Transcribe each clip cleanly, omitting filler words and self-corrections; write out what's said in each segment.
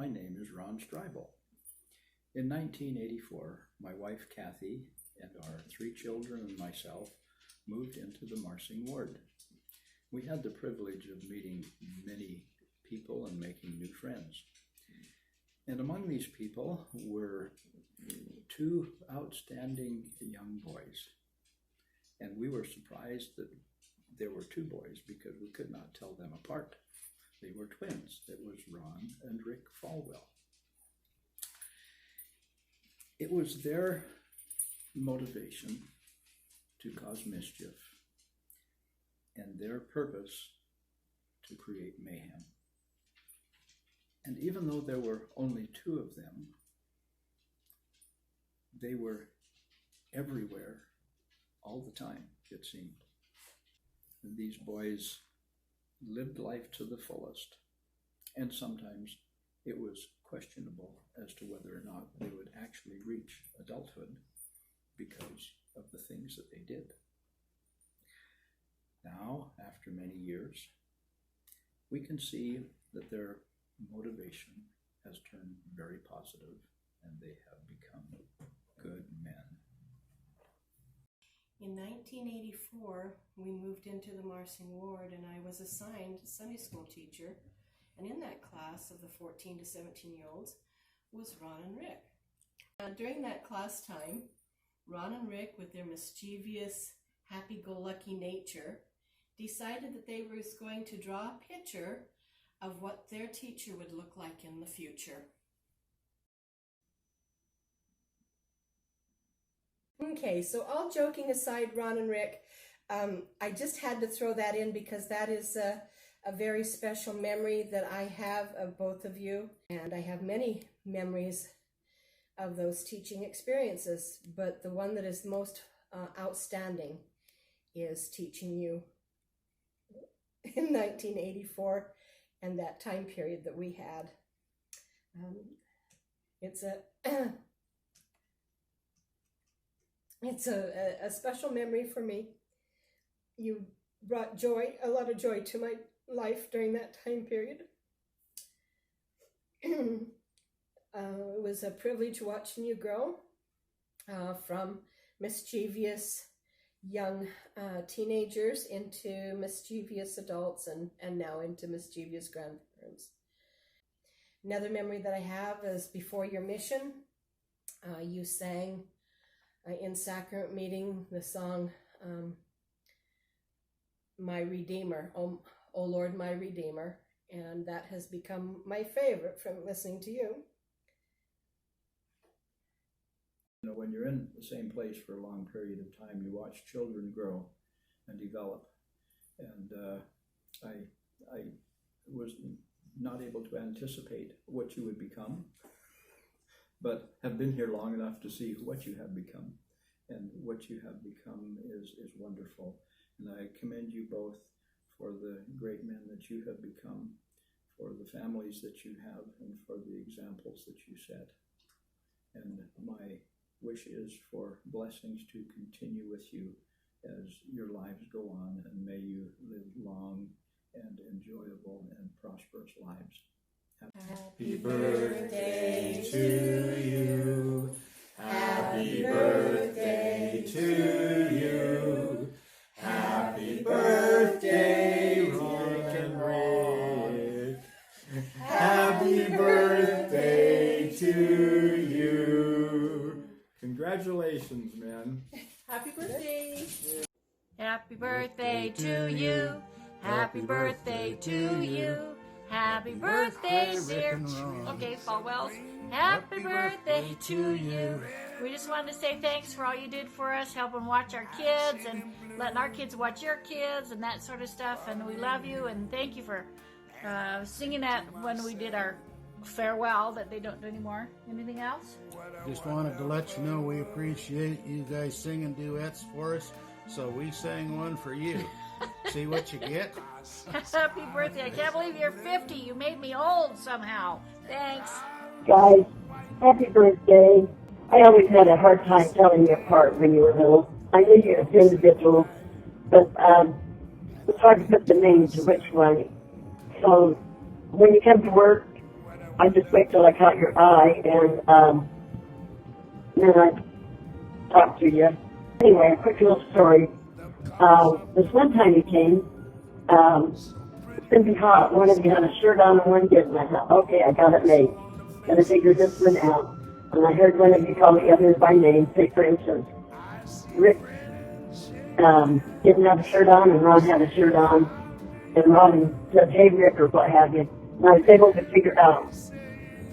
My name is Ron Streibel. In 1984, my wife Kathy and our 3 children and myself moved into the Marsing ward. We had the privilege of meeting many people and making new friends. And among these people were 2 outstanding young boys. And we were surprised that there were 2 boys because we could not tell them apart. They were twins. It was Ron and Rick Falwell. It was their motivation to cause mischief and their purpose to create mayhem. And even though there were only 2 of them, they were everywhere all the time, it seemed. And these boys lived life to the fullest, and sometimes it was questionable as to whether or not they would actually reach adulthood because of the things that they did. Now, after many years, we can see that their motivation has turned very positive and they have become good men. In 1984, we moved into the Marsing ward and I was assigned Sunday school teacher. And in that class of the 14 to 17-year-olds was Ron and Rick. During that class time, Ron and Rick, with their mischievous, happy-go-lucky nature, decided that they were going to draw a picture of what their teacher would look like in the future. Okay, so all joking aside, Ron and Rick, I just had to throw that in because that is a very special memory that I have of both of you. And I have many memories of those teaching experiences, but the one that is most outstanding is teaching you in 1984 and that time period that we had. It's a special memory for me. You brought joy, a lot of joy to my life during that time period. It was a privilege watching you grow from mischievous young teenagers into mischievous adults and now into mischievous grandparents. Another memory that I have is before your mission, you sang in sacrament meeting the song My Redeemer, oh Lord, my Redeemer, and that has become my favorite from listening to you. You know, when you're in the same place for a long period of time, you watch children grow and develop. And I was not able to anticipate what you would become, but have been here long enough to see what you have become. And what you have become is wonderful. And I commend you both for the great men that you have become, for the families that you have, and for the examples that you set. And my wish is for blessings to continue with you as your lives go on, and may you live long and enjoyable and prosperous lives. Happy birthday to you. Happy birthday to you. Happy birthday, Rick and Rick. Happy birthday to you. Congratulations, men. Happy birthday! Happy birthday to you. Happy birthday to you. Happy birthday, dear. Okay, Falwells. Happy birthday to you. We just wanted to say thanks for all you did for us, helping watch our kids and letting our kids watch your kids and that sort of stuff. And we love you and thank you for singing that when we did our farewell that they don't do anymore. Anything else? Just wanted to let you know we appreciate you guys singing duets for us, so we sang one for you. See what you get? Happy birthday. I can't believe you're 50. You made me old somehow. Thanks. Guys, happy birthday. I always had a hard time telling you apart when you were little. I knew you as individuals, but it's hard to put the name to which one. So when you come to work, I just wait till I caught your eye, and then I talked to you. Anyway, a quick little story. This one time you came, it's going to be hot. One of you had a shirt on and one didn't. I thought, okay, I got it made. Gotta figure this one out. And I heard one of you call the others by name. Say, for instance, Rick didn't have a shirt on, and Ron had a shirt on. And Ron said, hey, Rick, or what have you. And I was able to figure out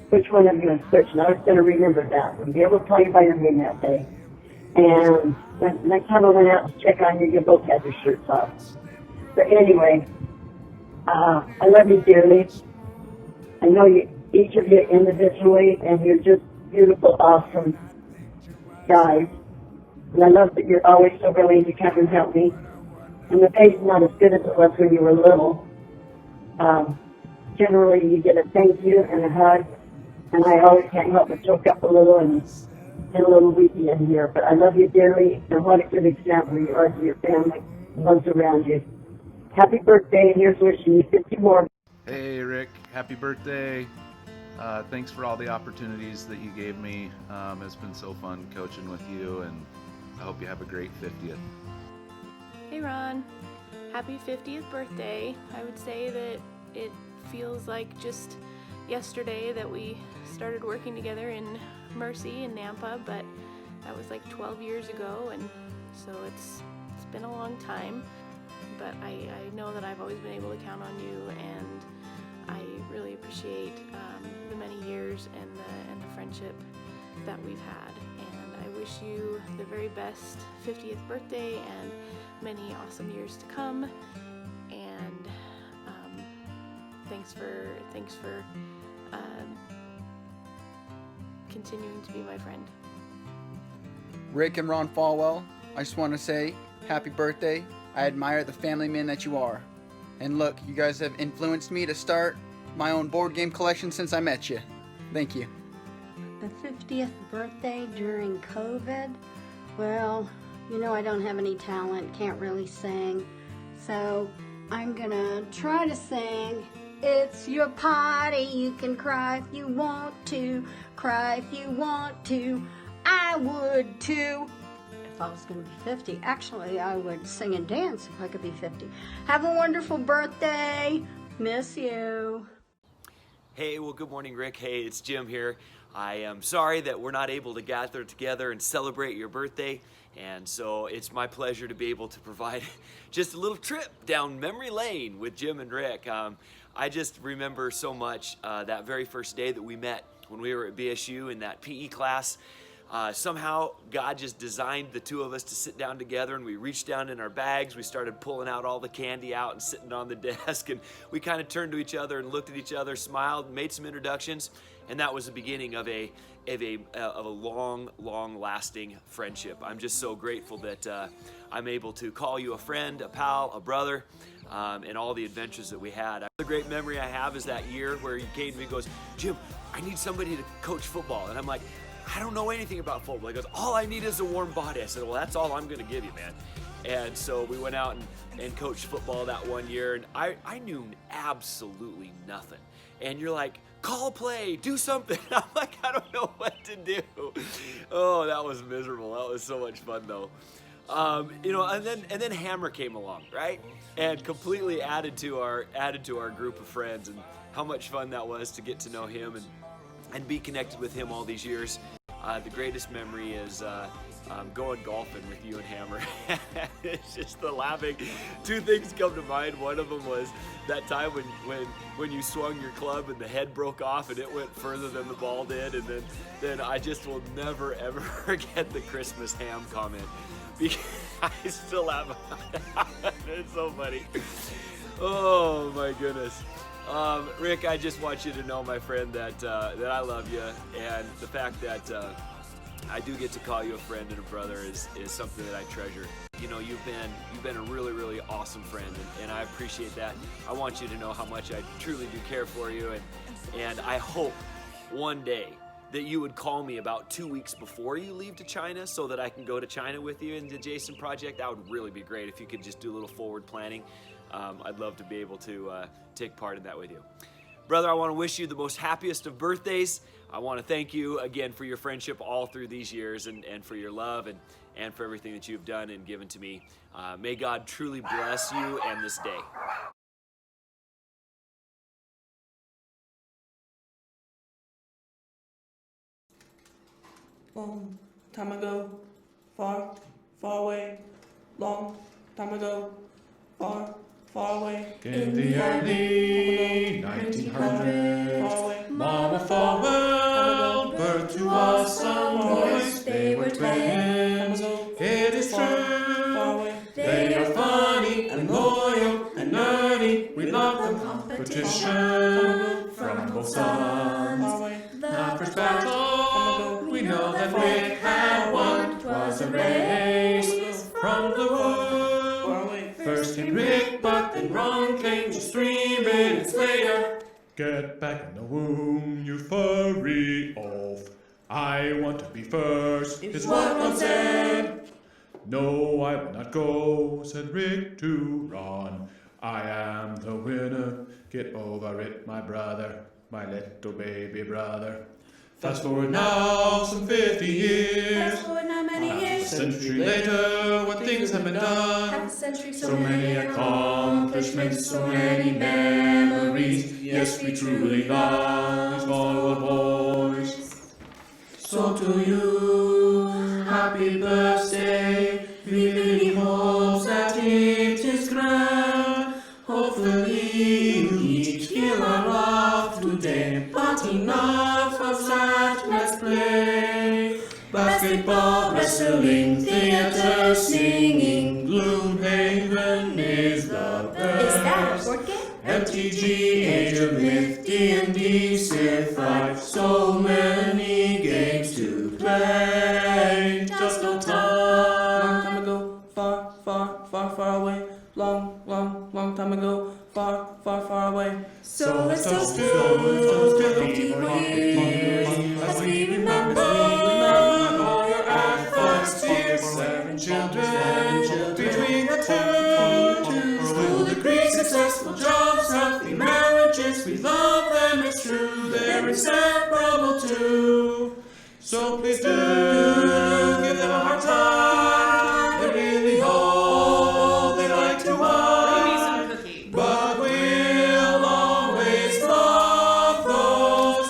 which one of you was which. And I was going to remember that and be able to call you by your name that day. And the next time I went out to check on you, you both had your shirts off. But anyway, I love you dearly. I know you, each of you individually, and you're just beautiful, awesome guys. And I love that you're always so willing to come and help me. And the pay's not as good as it was when you were little. Generally, you get a thank you and a hug, and I always can't help but choke up a little and get a little weepy in here. But I love you dearly, and what a good example you are to your family and those around you. Happy birthday, and here's wishing you 50 more. Hey Rick, happy birthday. Thanks for all the opportunities that you gave me. It's been so fun coaching with you, and I hope you have a great 50th. Hey Ron, happy 50th birthday. I would say that it feels like just yesterday that we started working together in Mercy in Nampa, but that was like 12 years ago, and so it's been a long time. But I know that I've always been able to count on you, and I really appreciate the many years and the friendship that we've had. And I wish you the very best 50th birthday and many awesome years to come. And thanks for continuing to be my friend. Rick and Ron Falwell, I just want to say happy birthday. I admire the family man that you are. And look, you guys have influenced me to start my own board game collection since I met you. Thank you. The 50th birthday during COVID? Well, you know I don't have any talent, can't really sing. So I'm gonna try to sing. It's your party, you can cry if you want to. Cry if you want to. I would too. If I was going to be 50. Actually, I would sing and dance if I could be 50. Have a wonderful birthday. Miss you. Hey, well, good morning, Rick. Hey, it's Jim here. I am sorry that we're not able to gather together and celebrate your birthday. And so it's my pleasure to be able to provide just a little trip down memory lane with Jim and Rick. I just remember so much that very first day that we met when we were at BSU in that PE class. Somehow God just designed the two of us to sit down together, and we reached down in our bags. We started pulling out all the candy out and sitting on the desk, and we kind of turned to each other and looked at each other, smiled, made some introductions, and that was the beginning of a long lasting friendship. I'm just so grateful that I'm able to call you a friend, a pal, a brother, and all the adventures that we had. Another great memory I have is that year where you came to me and goes, Jim, I need somebody to coach football. And I'm like, I don't know anything about football. He goes, all I need is a warm body. I said, well, that's all I'm going to give you, man. And so we went out and coached football that one year, and I knew absolutely nothing. And you're like, call play, do something. I'm like, I don't know what to do. Oh, that was miserable. That was so much fun, though. And then Hammer came along, right? And completely added to our group of friends, and how much fun that was to get to know him and be connected with him all these years. The greatest memory is going golfing with you and Hammer. It's just the laughing. Two things come to mind. One of them was that time when you swung your club and the head broke off and it went further than the ball did. And then I just will never ever forget the Christmas ham comment. Because I still laugh about it. It's so funny. Oh my goodness. Rick, I just want you to know, my friend, that I love you, and the fact that I do get to call you a friend and a brother is something that I treasure. You know, you've been a really, really awesome friend, and I appreciate that. I want you to know how much I truly do care for you, and I hope one day that you would call me about 2 weeks before you leave to China so that I can go to China with you in the Jason Project. That would really be great if you could just do a little forward planning. I'd love to be able to take part in that with you. Brother, I want to wish you the most happiest of birthdays. I want to thank you again for your friendship all through these years and for your love and for everything that you've done and given to me. May God truly bless you and this day. Long time ago, far, far away. Long time ago, far, far away. In the early 1900s, Mama Farwell birthed to us some boys. They were twins, it is true. They are funny and loyal and nerdy. We love the competition from both sons. The first battle, we know that Rick had won. 'Twas a race from the womb. First came Rick, but then Ron came just 3 minutes later. Get back in the womb, you furry oaf. I want to be first, is what Ron said. No, I will not go, said Rick to Ron. I am the winner, get over it, my brother, my little baby brother. Fast forward now some 50 years. Fast forward now many Half years. a century later, what things have been done. Half a century, So many accomplishments, so many memories. Yes, we truly love these Farwell boys. So to you, happy birthday. We really hope that it is grand. Hopefully you each feel our love today. But enough of that, let's play. Basketball, wrestling, theater, singing. Gloomhaven is the best. Is that a board game? MTG, Age of Myth, D&D, Civ 5. So many games to play. Just no Long time. time ago, far, far, far, far away. Long, long, long time ago, far, far, far away. So let's toast to 50 more years as we remember all your efforts, dear 7 children between the two. School degrees, successful jobs, healthy marriages. We love them, it's true. They're inseparable too. So please do give them a hard time. They're really all they like to watch. But we'll always love those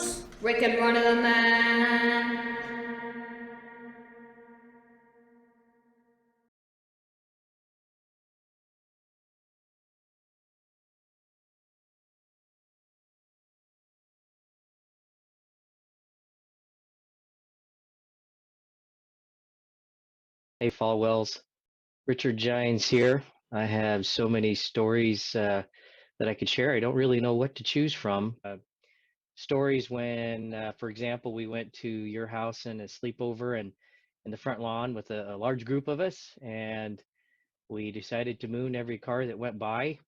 boys. Rick and Ron and the Man. Hey, Falwells. Richard Gines here. I have so many stories that I could share. I don't really know what to choose from. Stories when, for example, we went to your house and a sleepover and in the front lawn with a large group of us, and we decided to moon every car that went by.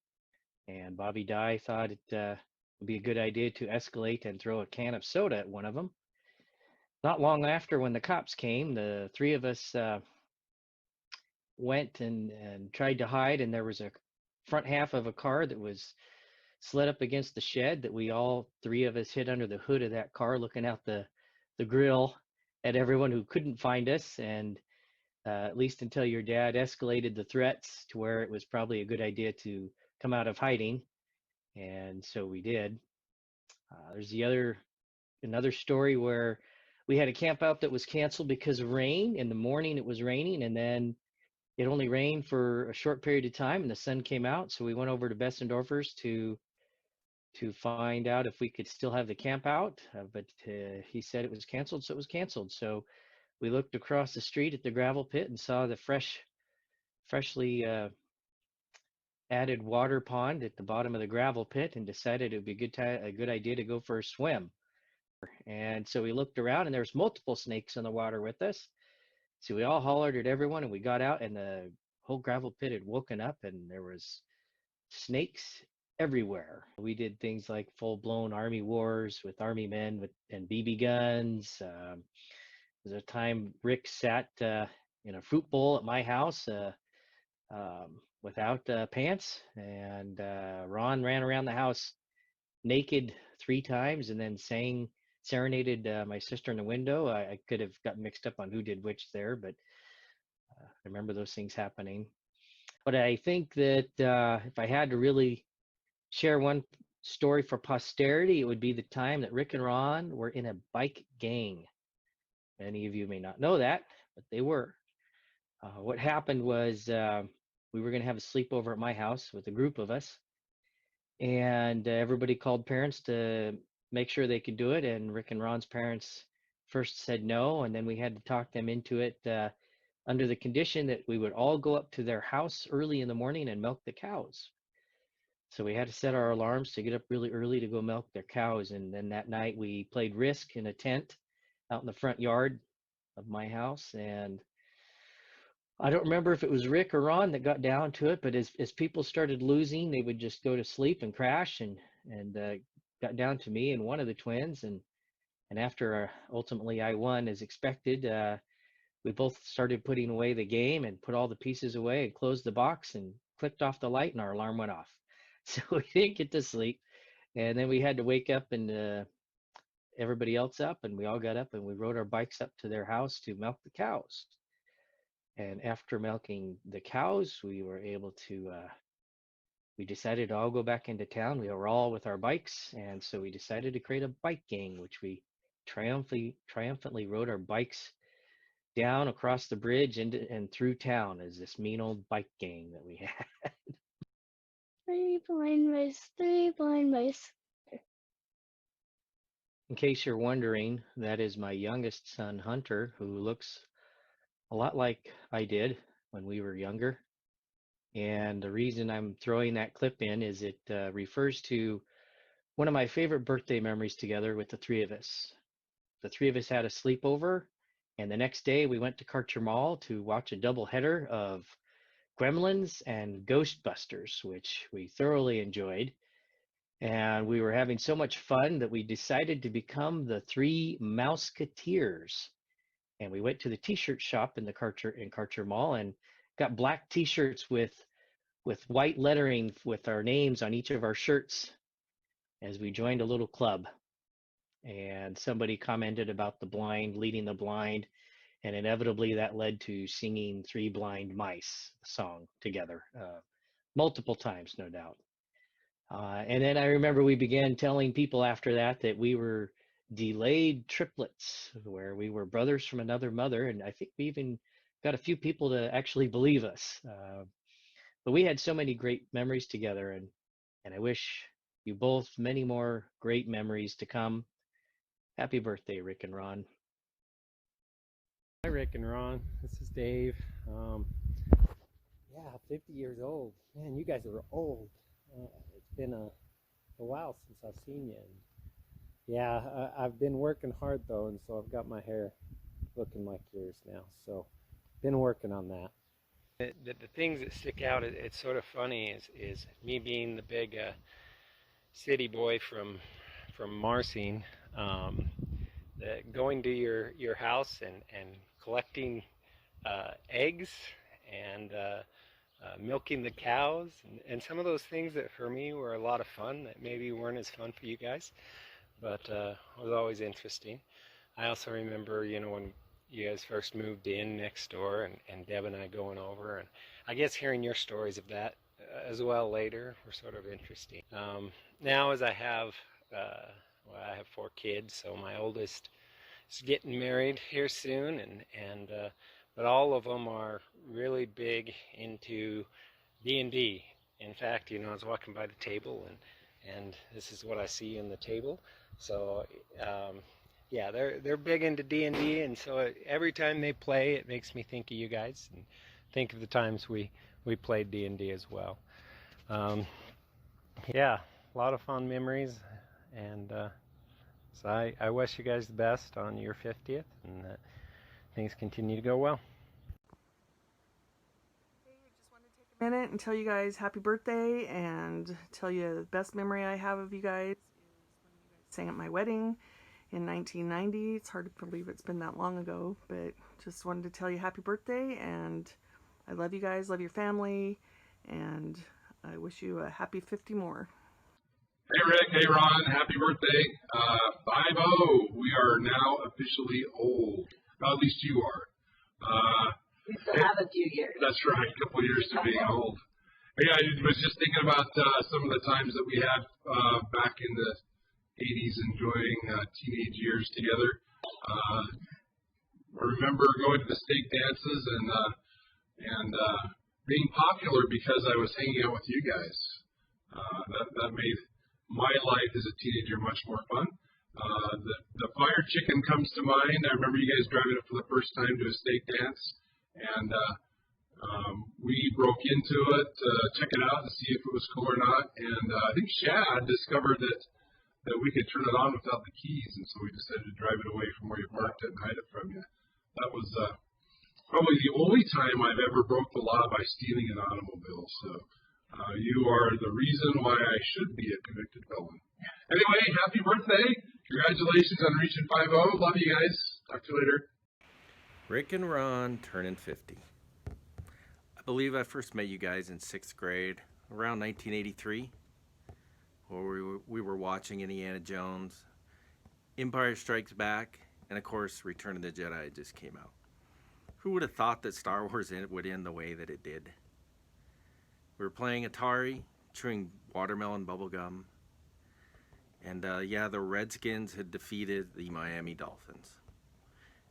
And Bobby Dye thought it would be a good idea to escalate and throw a can of soda at one of them. Not long after, when the cops came, the 3 of us went and tried to hide, and there was a front half of a car that was slid up against the shed that we all 3 of us hid under the hood of that car, looking out the grill at everyone who couldn't find us, and at least until your dad escalated the threats to where it was probably a good idea to come out of hiding. And so we did. There's another story where we had a camp out that was canceled because of rain. In the morning it was raining, and then it only rained for a short period of time and the sun came out. So we went over to Bessendorfer's to find out if we could still have the camp out. But he said it was canceled, so it was canceled. So we looked across the street at the gravel pit and saw the freshly added water pond at the bottom of the gravel pit, and decided it would be a good idea to go for a swim. And so we looked around, and there was multiple snakes in the water with us. So we all hollered at everyone, and we got out, and the whole gravel pit had woken up, and there was snakes everywhere. We did things like full-blown army wars with army men and BB guns. There was a time Rick sat in a fruit bowl at my house without pants, and Ron ran around the house naked 3 times and then serenaded my sister in the window. I could have gotten mixed up on who did which there, but I remember those things happening. But I think that if I had to really share one story for posterity, it would be the time that Rick and Ron were in a bike gang. Many of you may not know that, but they were. What happened was we were going to have a sleepover at my house with a group of us, and everybody called parents to make sure they could do it. And Rick and Ron's parents first said no, and then we had to talk them into it under the condition that we would all go up to their house early in the morning and milk the cows. So we had to set our alarms to get up really early to go milk their cows. And then that night we played Risk in a tent out in the front yard of my house. And I don't remember if it was Rick or Ron that got down to it, but as people started losing, they would just go to sleep and crash, and got down to me and one of the twins. And after ultimately I won as expected, we both started putting away the game and put all the pieces away and closed the box and clicked off the light, and our alarm went off. So we didn't get to sleep. And then we had to wake up and everybody else up, and we all got up and we rode our bikes up to their house to milk the cows. And after milking the cows, we were able to, we decided to all go back into town. We were all with our bikes, and so we decided to create a bike gang, which we triumphantly rode our bikes down across the bridge and through town as this mean old bike gang that we had. 3 blind mice, 3 blind mice. In case you're wondering, that is my youngest son, Hunter, who looks a lot like I did when we were younger. And the reason I'm throwing that clip in is it refers to one of my favorite birthday memories together with the three of us. The three of us had a sleepover, and the next day we went to Karcher Mall to watch a double header of Gremlins and Ghostbusters, which we thoroughly enjoyed. And we were having so much fun that we decided to become the 3 Mouseketeers. And we went to the t-shirt shop in Karcher Mall and got black t-shirts with white lettering with our names on each of our shirts as we joined a little club. And somebody commented about the blind leading the blind, and inevitably that led to singing 3 Blind Mice song together multiple times, no doubt. And then I remember we began telling people after that that we were delayed triplets, where we were brothers from another mother, and I think we even got a few people to actually believe us. But we had so many great memories together, and I wish you both many more great memories to come. Happy birthday, Rick and Ron. Hi, Rick and Ron. This is Dave. Yeah, 50 years old. Man, you guys are old. It's been a while since I've seen you. And yeah, I've been working hard though, and so I've got my hair looking like yours now. So, been working on that. The things that stick out, it's sort of funny, is me being the big city boy from Marsing. Going to your house and collecting eggs and milking the cows and some of those things that for me were a lot of fun that maybe weren't as fun for you guys, but was always interesting. I also remember, when you guys first moved in next door and Deb and I going over, and I guess hearing your stories of that as well later were sort of interesting. Now as I have 4 kids, so my oldest is getting married here soon, but all of them are really big into D&D. In fact, I was walking by the table and this is what I see in the table. So yeah, they're big into D&D, and so every time they play, it makes me think of you guys and think of the times we played D&D as well. Yeah, a lot of fun memories, and so I wish you guys the best on your 50th, and that things continue to go well. Minute and tell you guys happy birthday and tell you the best memory I have of you guys is when you guys sang at my wedding in 1990. It's hard to believe it's been that long ago, but just wanted to tell you happy birthday, and I love you guys, love your family, and I wish you a happy 50 more. Hey Rick, hey Ron, happy birthday. 5-0, we are now officially old. Well, at least you are. We still have a few years. That's right, a couple years to being old. Yeah, I was just thinking about some of the times that we had back in the 80s enjoying teenage years together. I remember going to the stake dances and being popular because I was hanging out with you guys. That made my life as a teenager much more fun. The fire chicken comes to mind. I remember you guys driving up for the first time to a stake dance, and we broke into it to check it out and see if it was cool or not. And I think Shad discovered that we could turn it on without the keys, and so we decided to drive it away from where you parked it and hide it from you. That was probably the only time I've ever broke the law by stealing an automobile. So you are the reason why I should be a convicted felon. Anyway, happy birthday. Congratulations on reaching 5-0. Love you guys. Talk to you later. Rick and Ron turning 50. I believe I first met you guys in 6th grade, around 1983, where we were watching Indiana Jones, Empire Strikes Back, and of course Return of the Jedi just came out. Who would have thought that Star Wars would end the way that it did? We were playing Atari, chewing watermelon bubblegum, and yeah, the Redskins had defeated the Miami Dolphins.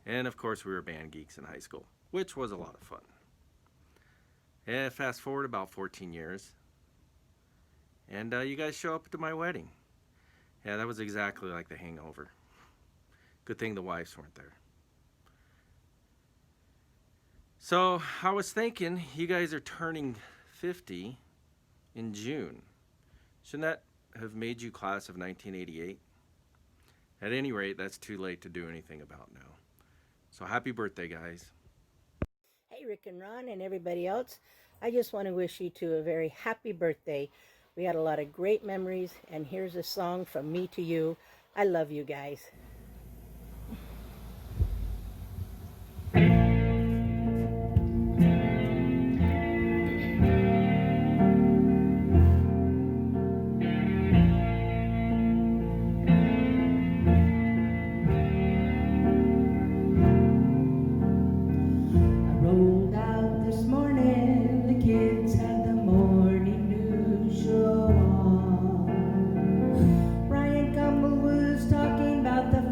And of course we were band geeks in high school, which was a lot of fun. And fast forward about 14 years, and you guys show up to my wedding. Yeah, that was exactly like The Hangover. Good thing the wives weren't there. So I was thinking, you guys are turning 50 in June. Shouldn't that have made you class of 1988? At any rate, that's too late to do anything about now. So happy birthday, guys. Hey, Rick and Ron and everybody else. I just want to wish you two a very happy birthday. We had a lot of great memories, and here's a song from me to you. I love you guys. Ryan Gumbel was talking about the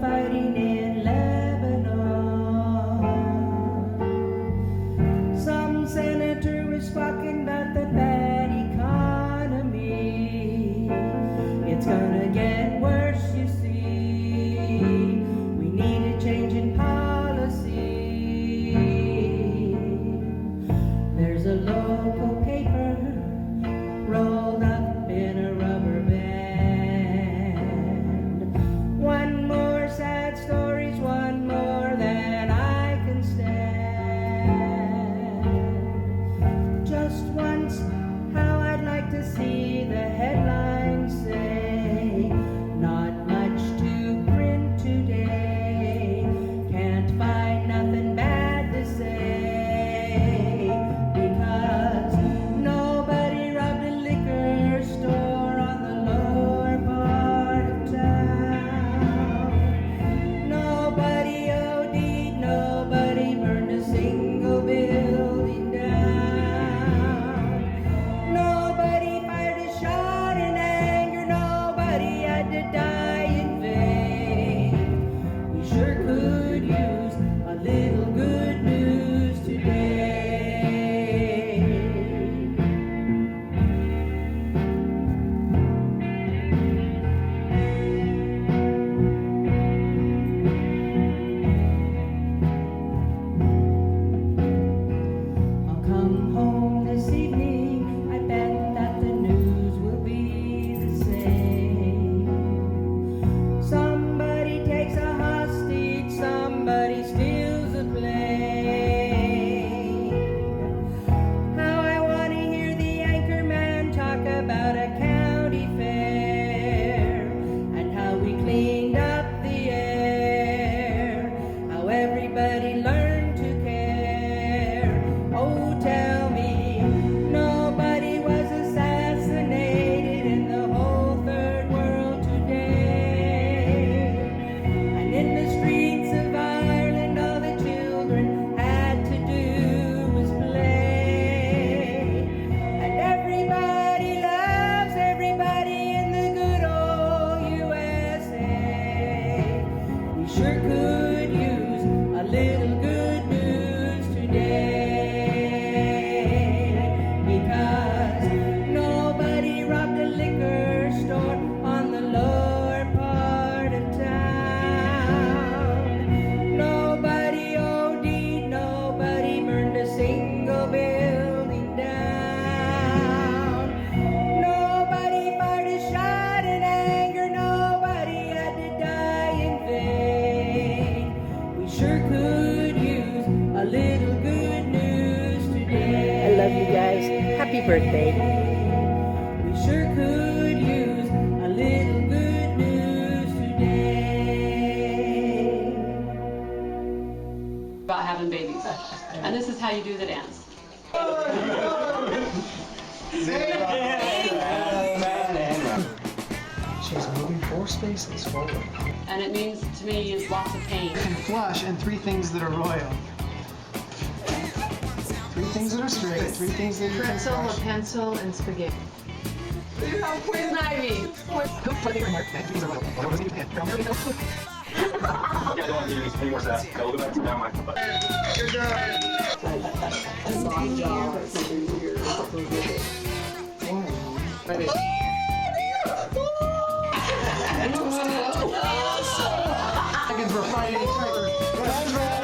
sure could use a little good news today. About having babies. And this is how you do the dance. She's moving 4 spaces forward. And it means to me is lots of pain. And flush and 3 things that are royal. 3 things that are straight, 3 things that you can Pretzel, a flush. pencil, and spaghetti. You have poison ivy. Yeah, I don't want to do any more sass. I'll go back to down my butt. Good job. Ready. Seconds for fighting each other.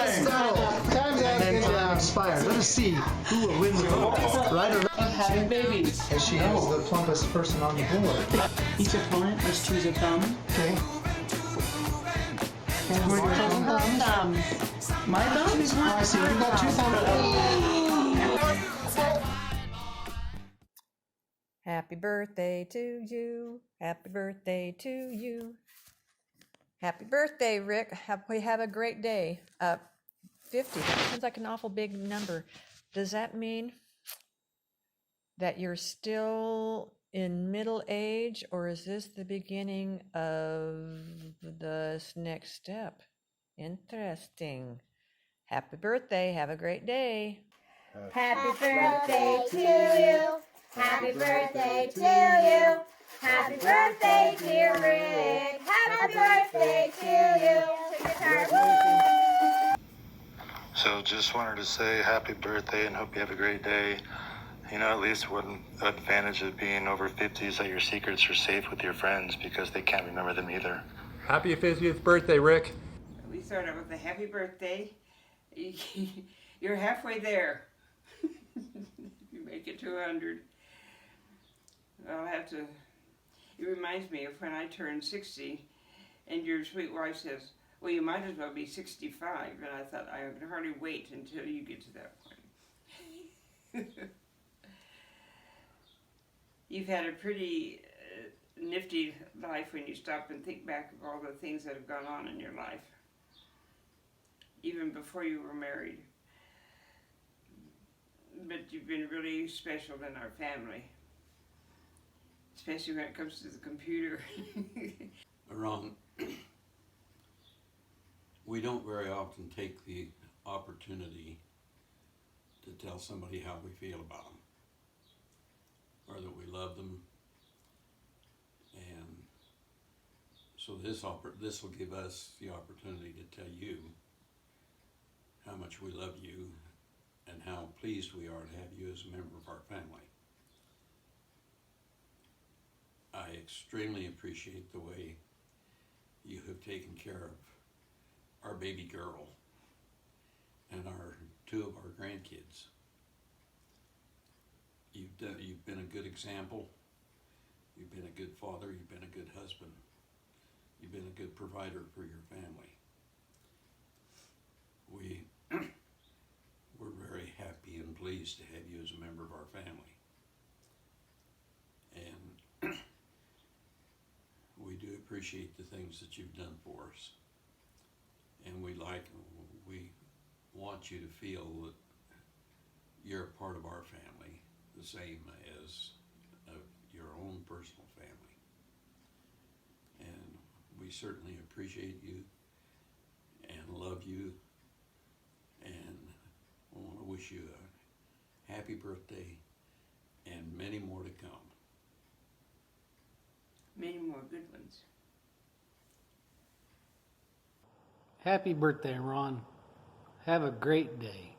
Time's out. And then expired. Let us see who will win the vote. Right or Of having babies. as she is the plumpest person on the board. Each opponent must choose a thumb. Okay. Thumbs. My thumb is one. Oh, I see. We've got 2 thumbs. Happy birthday to you. Happy birthday to you. Happy birthday, Rick. Have a great day. 50. That sounds like an awful big number. Does that mean that you're still in middle age, or is this the beginning of the next step? Interesting. Happy birthday. Have a great day. Happy birthday to you. Happy birthday to you. Happy birthday, dear Rick. Happy birthday to you. Guitar. So just wanted to say happy birthday and hope you have a great day. You know, at least one advantage of being over 50 is that your secrets are safe with your friends because they can't remember them either. Happy 50th birthday, Rick. We start out with a happy birthday. You're halfway there. You make it to 100. I'll have to. It reminds me of when I turned 60, and your sweet wife says, "Well, you might as well be 65." And I thought, I can hardly wait until you get to that point. You've had a pretty nifty life when you stop and think back of all the things that have gone on in your life, even before you were married. But you've been really special in our family, especially when it comes to the computer. Ron, we don't very often take the opportunity to tell somebody how we feel about them, or that we love them, and so this will give us the opportunity to tell you how much we love you and how pleased we are to have you as a member of our family. I extremely appreciate the way you have taken care of our baby girl and our 2 of our grandkids. You've been a good example. You've been a good father. You've been a good husband. You've been a good provider for your family. We're very happy and pleased to have you as a member of our family. And we do appreciate the things that you've done for us. And we want you to feel that you're a part of our family, the same as your own personal family. And we certainly appreciate you and love you, and I want to wish you a happy birthday and many more to come. Many more good ones. Happy birthday, Ron. Have a great day.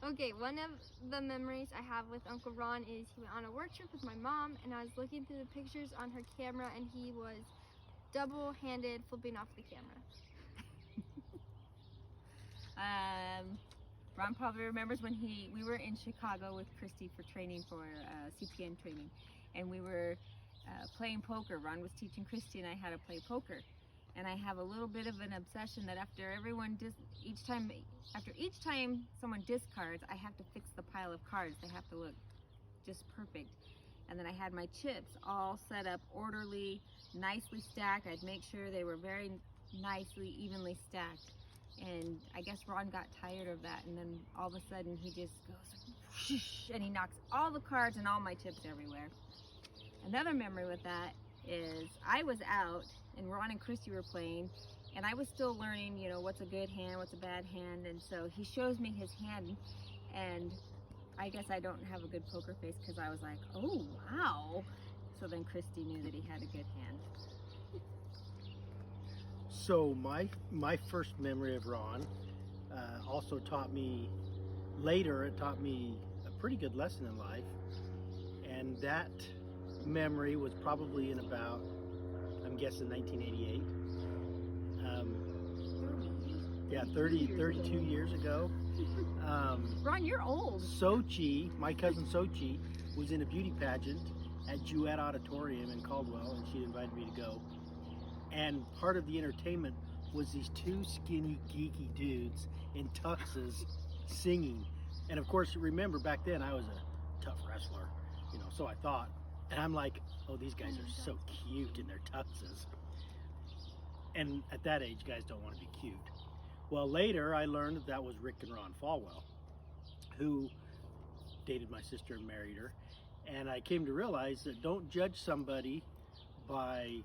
Okay, one of the memories I have with Uncle Ron is he went on a work trip with my mom, and I was looking through the pictures on her camera, and he was double-handed flipping off the camera. Ron probably remembers when we were in Chicago with Christy for training for CPN training, and we were playing poker. Ron was teaching Christy and I how to play poker, and I have a little bit of an obsession that after each time someone discards, I have to fix the pile of cards. They have to look just perfect. And then I had my chips all set up orderly, nicely stacked. I'd make sure they were very nicely, evenly stacked. And I guess Ron got tired of that, and then all of a sudden he just goes whoosh, and he knocks all the cards and all my chips everywhere. Another memory with that is I was out and Ron and Christy were playing, and I was still learning, you know, what's a good hand, what's a bad hand. And so he shows me his hand, and I guess I don't have a good poker face because I was like, oh wow. So then Christy knew that he had a good hand. So my first memory of Ron also taught me, later it taught me a pretty good lesson in life. And that memory was probably in about, I'm guessing 1988. Yeah, 32 years ago. Ron, you're old. Sochi, my cousin Sochi, was in a beauty pageant at Jewett Auditorium in Caldwell, and she invited me to go. And part of the entertainment was these two skinny, geeky dudes in tuxes singing. And of course, remember back then I was a tough wrestler, you know, so I thought. And I'm like, oh, these guys are so cute in their tuxes. And at that age, guys don't want to be cute. Well, later I learned that was Rick and Ron Falwell, who dated my sister and married her. And I came to realize that don't judge somebody by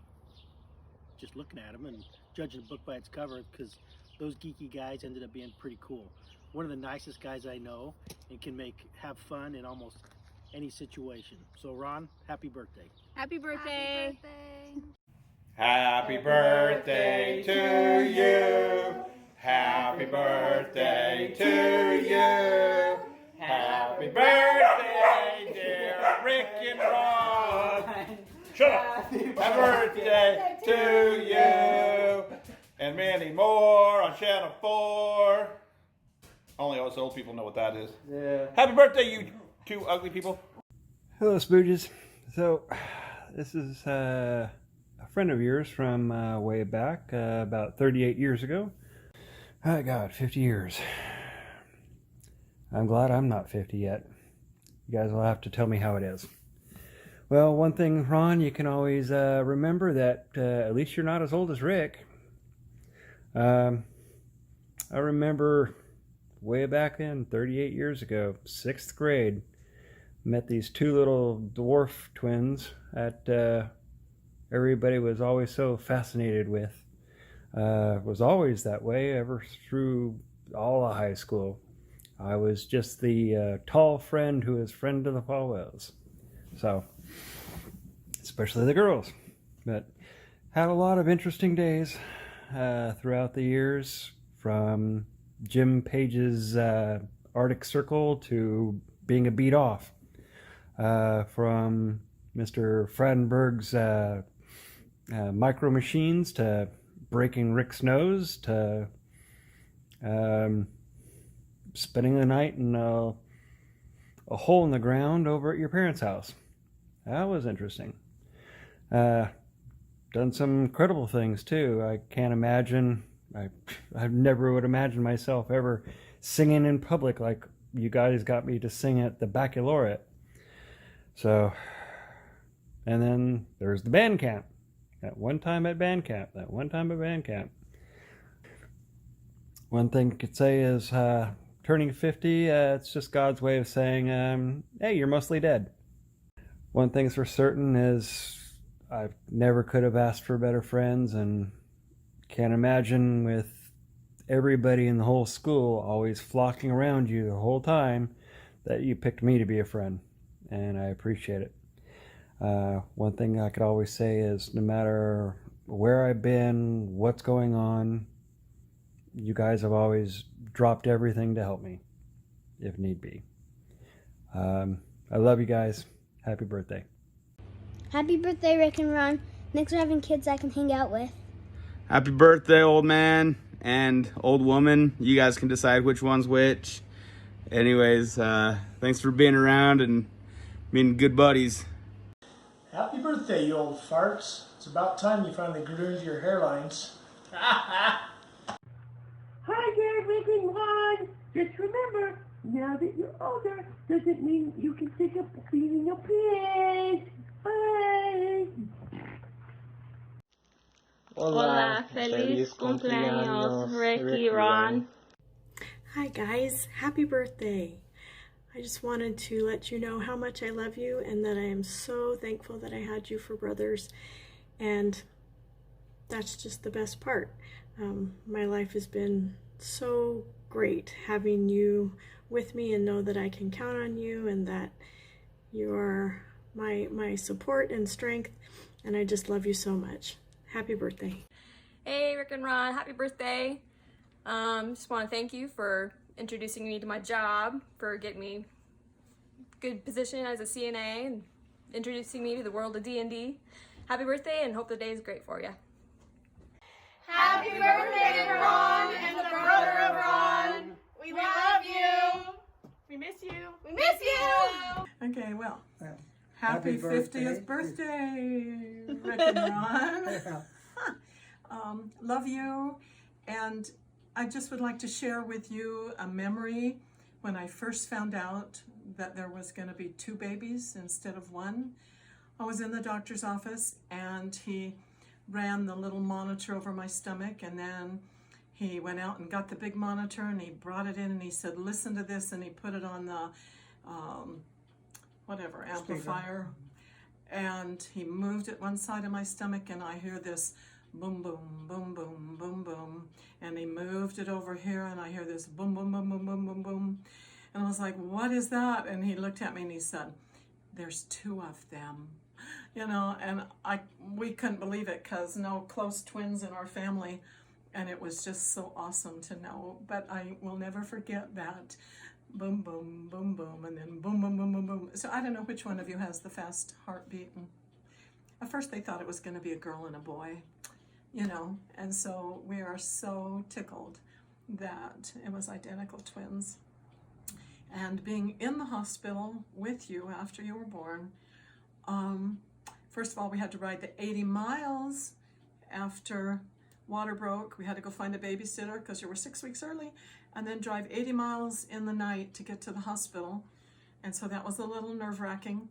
just looking at them and judging a book by its cover, because those geeky guys ended up being pretty cool. One of the nicest guys I know, and can have fun in almost any situation. So Ron, happy birthday. Happy birthday. Happy birthday to you. Happy birthday to you. Happy birthday, dear Rick and Ron. Shut up. Happy birthday to you. And many more on Channel 4. Only us old people know what that is. Yeah. Happy birthday, you two ugly people. Hello, Spooges. So, this is a friend of yours from way back, about 38 years ago. Oh, God, 50 years. I'm glad I'm not 50 yet. You guys will have to tell me how it is. Well, one thing, Ron, you can always remember that at least you're not as old as Rick. I remember way back then, 38 years ago, 6th grade, met these two little dwarf twins that everybody was always so fascinated with. Was always that way ever through all of high school. I was just the tall friend who was friend to the Falwells. So, especially the girls. But had a lot of interesting days throughout the years, from Jim Page's Arctic Circle to being a beat off, from Mr. Fradenberg's Micro Machines to breaking Rick's nose to spending the night in a hole in the ground over at your parents' house. That was interesting. Done some incredible things too. I can't imagine, I never would imagine myself ever singing in public like you guys got me to sing at the baccalaureate. So, and then there's the band camp. That one time at band camp. One thing I could say is turning 50, it's just God's way of saying, hey, you're mostly dead. One thing's for certain is I never could have asked for better friends, and can't imagine with everybody in the whole school always flocking around you the whole time that you picked me to be a friend, and I appreciate it. One thing I could always say is no matter where I've been, what's going on, you guys have always dropped everything to help me if need be. I love you guys. Happy birthday. Happy birthday, Rick and Ron. Thanks for having kids I can hang out with. Happy birthday, old man and old woman. You guys can decide which one's which. Anyways, thanks for being around and being good buddies. Happy birthday, you old farts. It's about time you finally grew into your hairlines. Hi there, Rick and Ron. Just remember, now that you're older, doesn't mean you can think of cleaning your pants. Hola, feliz cumpleaños, Ricky Ron. Hi guys, happy birthday. I just wanted to let you know how much I love you and that I am so thankful that I had you for brothers, and that's just the best part. My life has been so great having you with me and know that I can count on you and that you are my support and strength, and I just love you so much. Happy birthday. Hey, Rick and Ron, happy birthday. Just want to thank you for introducing me to my job, for getting me good position as a CNA, and introducing me to the world of D&D. Happy birthday, and hope the day is great for you. Happy birthday, Ron and the brother of Ron. We love you. We miss you. We miss you. Okay, well, happy 50th birthday, Rick and Ron. Love you, and I just would like to share with you a memory when I first found out that there was going to be 2 babies instead of 1. I was in the doctor's office and he ran the little monitor over my stomach, and then he went out and got the big monitor and he brought it in and he said, listen to this, and he put it on the whatever amplifier, and he moved it one side of my stomach and I hear this boom, boom, boom, boom, boom, boom, and he moved it over here and I hear this boom, boom, boom, boom, boom, boom, boom, and I was like, what is that? And he looked at me and he said, there's 2 of them, you know, and we couldn't believe it because no close twins in our family, and it was just so awesome to know. But I will never forget that boom, boom, boom, boom, and then boom, boom, boom, boom, boom. So I don't know which one of you has the fast heartbeat. And at first they thought it was going to be a girl and a boy, you know, and so we are so tickled that it was identical twins. And being in the hospital with you after you were born, first of all, we had to ride the 80 miles after water broke. We had to go find a babysitter because you were 6 weeks early, and then drive 80 miles in the night to get to the hospital. And so that was a little nerve-wracking,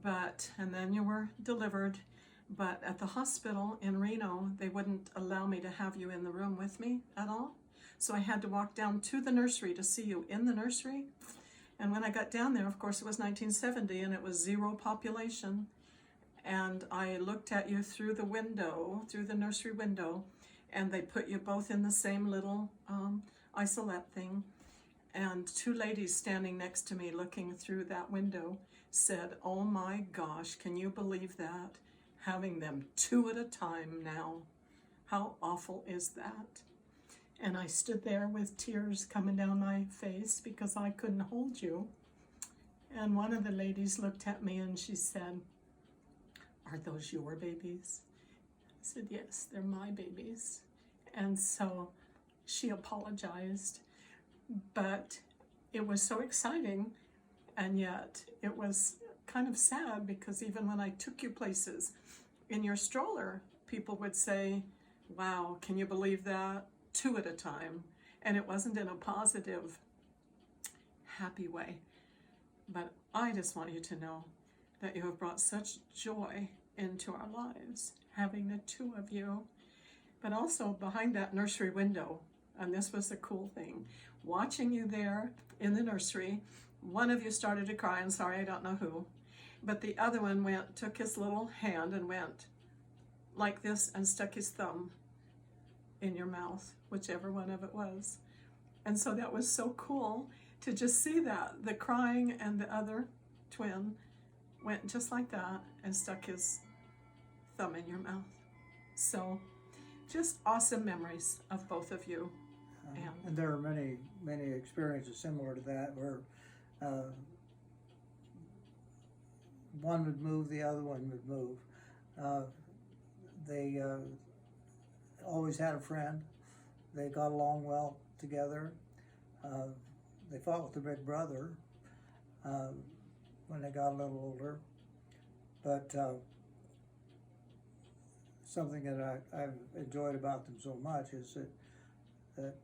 and then you were delivered. But at the hospital in Reno, they wouldn't allow me to have you in the room with me at all. So I had to walk down to the nursery to see you in the nursery. And when I got down there, of course, it was 1970 and it was 0 population. And I looked at you through the window, through the nursery window, and they put you both in the same little isolette thing. And 2 ladies standing next to me looking through that window said, oh my gosh, can you believe that? Having them 2 at a time now. How awful is that? And I stood there with tears coming down my face because I couldn't hold you. And one of the ladies looked at me and she said, are those your babies? I said, yes, they're my babies. And so she apologized, but it was so exciting, and yet it was kind of sad because even when I took you places in your stroller, people would say, wow, can you believe that? 2 at a time. And it wasn't in a positive, happy way. But I just want you to know that you have brought such joy into our lives, having the 2 of you. But also behind that nursery window, and this was the cool thing, watching you there in the nursery, one of you started to cry, and sorry, I don't know who, but the other one took his little hand and went like this and stuck his thumb in your mouth, whichever one of it was. And so that was so cool to just see that, the crying, and the other twin went just like that and stuck his thumb in your mouth. So just awesome memories of both of you. And there are many, many experiences similar to that where one would move, the other one would move. They always had a friend. They got along well together. They fought with their big brother when they got a little older. But something that I've enjoyed about them so much is that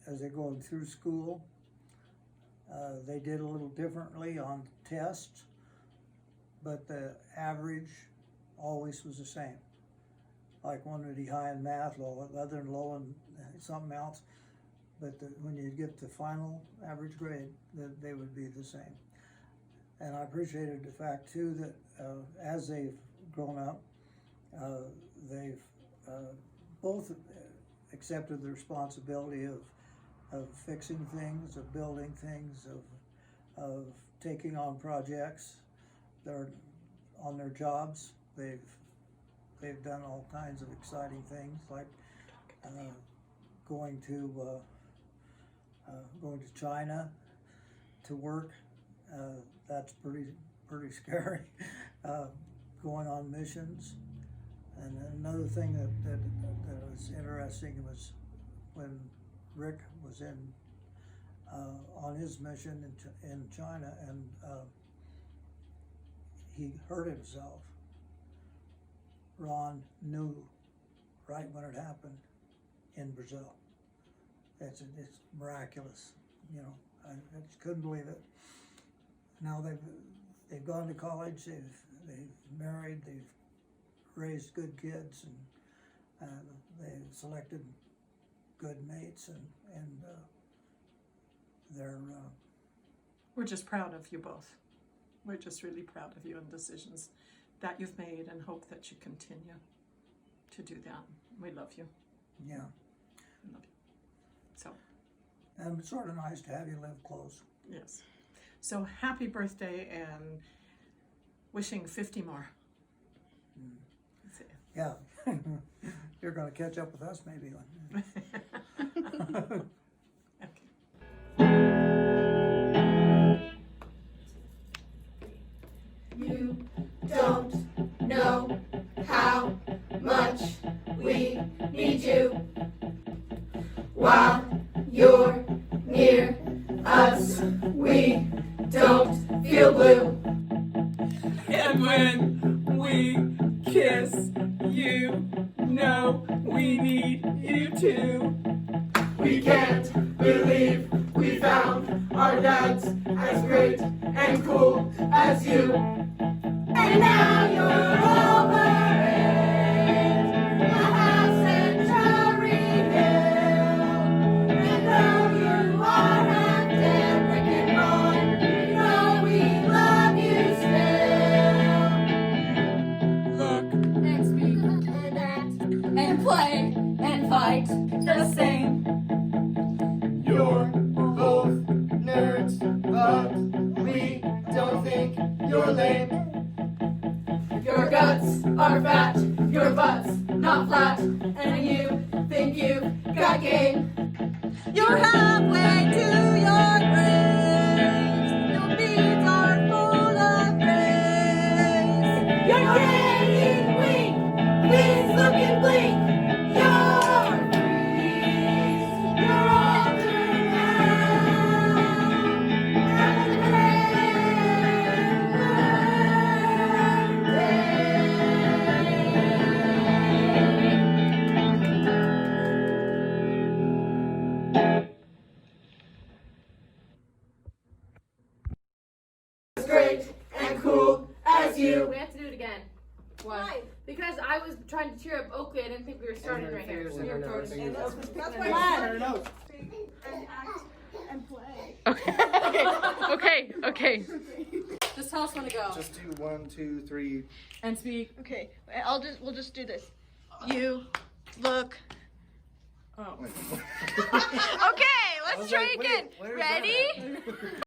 as they're going through school, they did a little differently on tests, but the average always was the same. like one would be high in math, low, other than low in something else. But when you get the final average grade, they would be the same. And I appreciated the fact too that as they've grown up, they've both accepted the responsibility of fixing things, of building things, of taking on projects. They're on their jobs. They've done all kinds of exciting things, like going to China to work. That's pretty scary. Going on missions. And another thing that was interesting was when Rick was on his mission in China, and he hurt himself. Ron knew right when it happened in Brazil. It's miraculous, you know. I just couldn't believe it. Now they've gone to college, they've married, they've raised good kids, and they've selected good mates, and they're. We're just proud of you both. We're just really proud of you and decisions that you've made, and hope that you continue to do that. We love you. Yeah. We love you. So. And it's sort of nice to have you live close. Yes. So happy birthday, and wishing 50 more. Yeah. You're going to catch up with us maybe. You don't know how much we need you. While you're near us, we don't feel blue. And when we kiss, you know we need you too. We can't believe we found our dads as great and cool as you. And now you're over it, a half century hill. And though you are half dead, Rick and Ron, you know we love you still. Look and speak and act and play and fight the same. You're both nerds, but we don't think you're lame. Your guts are fat, your butt's not flat, and you think you've got game. You're halfway to your graves. Your beads are full of grace. You're getting weak, please look and blink. You're free, you're older now. Happy as great and cool as you. We have to do it again. Why? Because I was trying to cheer up Oakley. I didn't think we were starting right here. So you're Jordan. That's why and act and play. Okay. Just tell us when to go. Just do 1, 2, 3. And speak. Okay, we'll just do this. You look. Oh. Okay, let's try again. Ready?